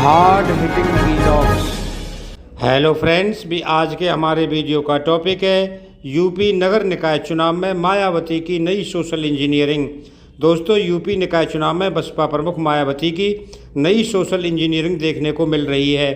Hard hitting vlogs. Hello friends, भी आज के हमारे वीडियो का टॉपिक है यूपी नगर निकाय चुनाव में मायावती की नई सोशल इंजीनियरिंग। दोस्तों, यूपी निकाय चुनाव में बसपा प्रमुख मायावती की नई सोशल इंजीनियरिंग देखने को मिल रही है।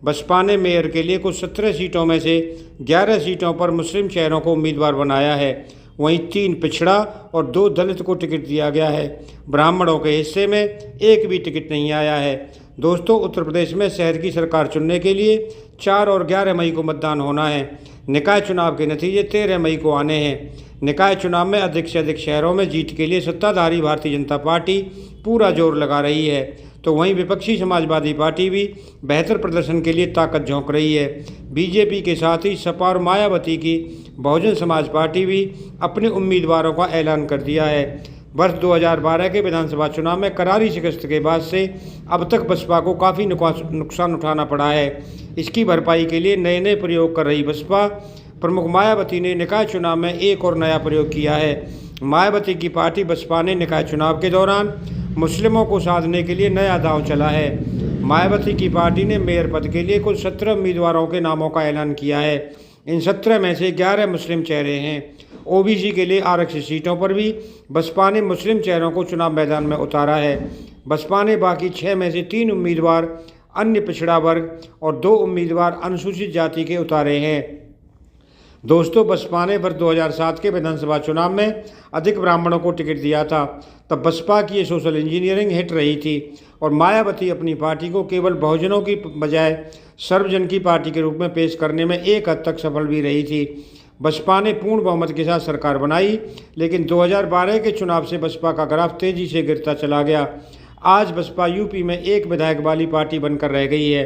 बसपा ने मेयर के लिए कुछ 17 सीटों में से 11 सीटों पर मुस्लिम चेहरों को उम्मीदवार बनाया है। वहीं 3 पिछड़ा और 2 दलित को टिकट दिया गया है। ब्राह्मणों के हिस्से में एक भी टिकट नहीं आया है। दोस्तों, उत्तर प्रदेश में शहर की सरकार चुनने के लिए 4 और 11 मई को मतदान होना है। निकाय चुनाव के नतीजे 13 मई को आने हैं। निकाय चुनाव में अधिक से अधिक शहरों में जीत के लिए सत्ताधारी भारतीय जनता पार्टी पूरा जोर लगा रही है, तो वहीं विपक्षी समाजवादी पार्टी भी बेहतर प्रदर्शन के लिए ताकत झोंक रही है। बीजेपी के साथ ही सपा और मायावती की बहुजन समाज पार्टी भी अपने उम्मीदवारों का ऐलान कर दिया है। वर्ष 2012 के विधानसभा चुनाव में करारी शिकस्त के बाद से अब तक बसपा को काफ़ी नुकसान उठाना पड़ा है। इसकी भरपाई के लिए नए नए प्रयोग कर रही बसपा प्रमुख मायावती ने निकाय चुनाव में एक और नया प्रयोग किया है। मायावती की पार्टी बसपा ने निकाय चुनाव के दौरान मुस्लिमों को साधने के लिए नया दांव चला है। मायावती की पार्टी ने मेयर पद के लिए कुल 17 उम्मीदवारों के नामों का ऐलान किया है। इन 17 में से 11 मुस्लिम चेहरे हैं। ओबीसी के लिए आरक्षित सीटों पर भी बसपा ने मुस्लिम चेहरों को चुनाव मैदान में उतारा है। बसपा ने बाकी 6 में से 3 उम्मीदवार अन्य पिछड़ा वर्ग और 2 उम्मीदवार अनुसूचित जाति के उतारे हैं। दोस्तों, बसपा ने वर्ष 2007 के विधानसभा चुनाव में अधिक ब्राह्मणों को टिकट दिया था। तब बसपा की ये सोशल इंजीनियरिंग हिट रही थी और मायावती अपनी पार्टी को केवल बहुजनों की बजाय सर्वजन की पार्टी के रूप में पेश करने में एक हद तक सफल भी रही थी। बसपा ने पूर्ण बहुमत के साथ सरकार बनाई, लेकिन 2012 के चुनाव से बसपा का ग्राफ तेजी से गिरता चला गया। आज बसपा यूपी में एक विधायक वाली पार्टी बनकर रह गई है।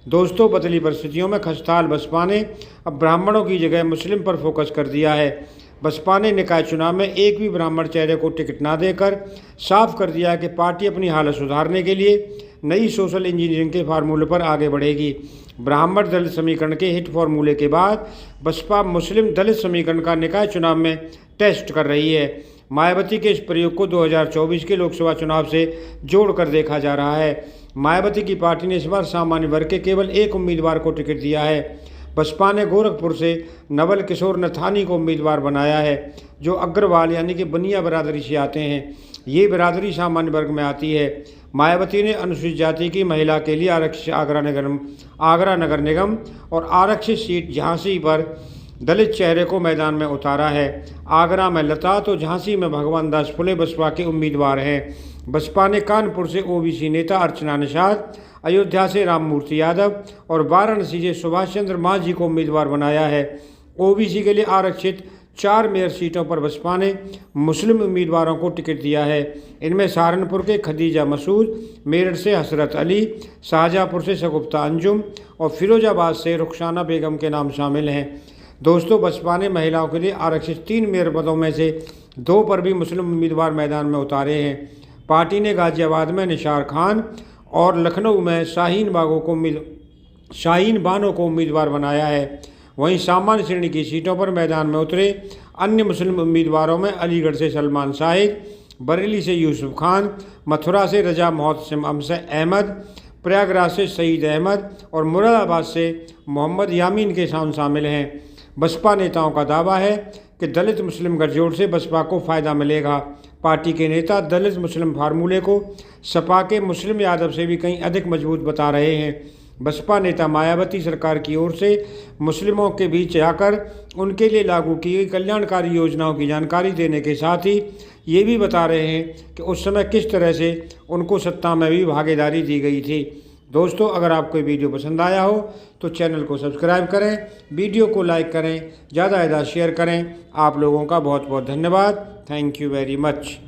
दोस्तों, बदली परिस्थितियों में खस्ताहाल बसपा ने अब ब्राह्मणों की जगह मुस्लिम पर फोकस कर दिया है। बसपा ने निकाय चुनाव में एक भी ब्राह्मण चेहरे को टिकट ना देकर साफ कर दिया कि पार्टी अपनी हालत सुधारने के लिए नई सोशल इंजीनियरिंग के फार्मूले पर आगे बढ़ेगी। ब्राह्मण दलित समीकरण के हिट फार्मूले के बाद बसपा मुस्लिम दलित समीकरण का निकाय चुनाव में टेस्ट कर रही है। मायावती के इस प्रयोग को 2024 के लोकसभा चुनाव से जोड़कर देखा जा रहा है। मायावती की पार्टी ने इस बार सामान्य वर्ग के केवल एक उम्मीदवार को टिकट दिया है। बसपा ने गोरखपुर से नवल किशोर नथानी को उम्मीदवार बनाया है, जो अग्रवाल यानी कि बनिया बिरादरी से आते हैं। ये बिरादरी सामान्य वर्ग में आती है। मायावती ने अनुसूचित जाति की महिला के लिए आरक्षित आगरा नगर निगम और आरक्षित सीट झांसी पर दलित चेहरे को मैदान में उतारा है। आगरा में लता तो झांसी में भगवान दास फुले बसपा के उम्मीदवार हैं। बसपा ने कानपुर से ओबीसी नेता अर्चना निषाद, अयोध्या से राममूर्ति यादव और वाराणसी से सुभाष चंद्र मांझी को उम्मीदवार बनाया है। ओबीसी के लिए आरक्षित 4 मेयर सीटों पर बसपा ने मुस्लिम उम्मीदवारों को टिकट दिया है। इनमें सहारनपुर के खदीजा मसूद, मेरठ से हसरत अली, शाहजहाँपुर से शगुफ्ता अंजुम और फिरोजाबाद से रुखसाना बेगम के नाम शामिल हैं। दोस्तों, बसपा ने महिलाओं के लिए आरक्षित 3 मेयर पदों में से 2 पर भी मुस्लिम उम्मीदवार मैदान में उतारे हैं। पार्टी ने गाजियाबाद में निशार खान और लखनऊ में शाहीन बानो को उम्मीदवार बनाया है। वहीं सामान्य श्रेणी की सीटों पर मैदान में उतरे अन्य मुस्लिम उम्मीदवारों में अलीगढ़ से सलमान शाहिद, बरेली से यूसुफ खान, मथुरा से रजा मोहसिन अहमद, प्रयागराज से सईद अहमद और मुरादाबाद से मोहम्मद यामीन के नाम शामिल हैं। बसपा नेताओं का दावा है कि दलित मुस्लिम गठजोड़ से बसपा को फ़ायदा मिलेगा। पार्टी के नेता दलित मुस्लिम फार्मूले को सपा के मुस्लिम यादव से भी कहीं अधिक मजबूत बता रहे हैं। बसपा नेता मायावती सरकार की ओर से मुस्लिमों के बीच आकर उनके लिए लागू की गई कल्याणकारी योजनाओं की जानकारी देने के साथ ही ये भी बता रहे हैं कि उस समय किस तरह से उनको सत्ता में भी भागीदारी दी गई थी। दोस्तों, अगर आपको ये वीडियो पसंद आया हो तो चैनल को सब्सक्राइब करें, वीडियो को लाइक करें, ज़्यादा से ज़्यादा शेयर करें। आप लोगों का बहुत बहुत धन्यवाद। Thank you very much.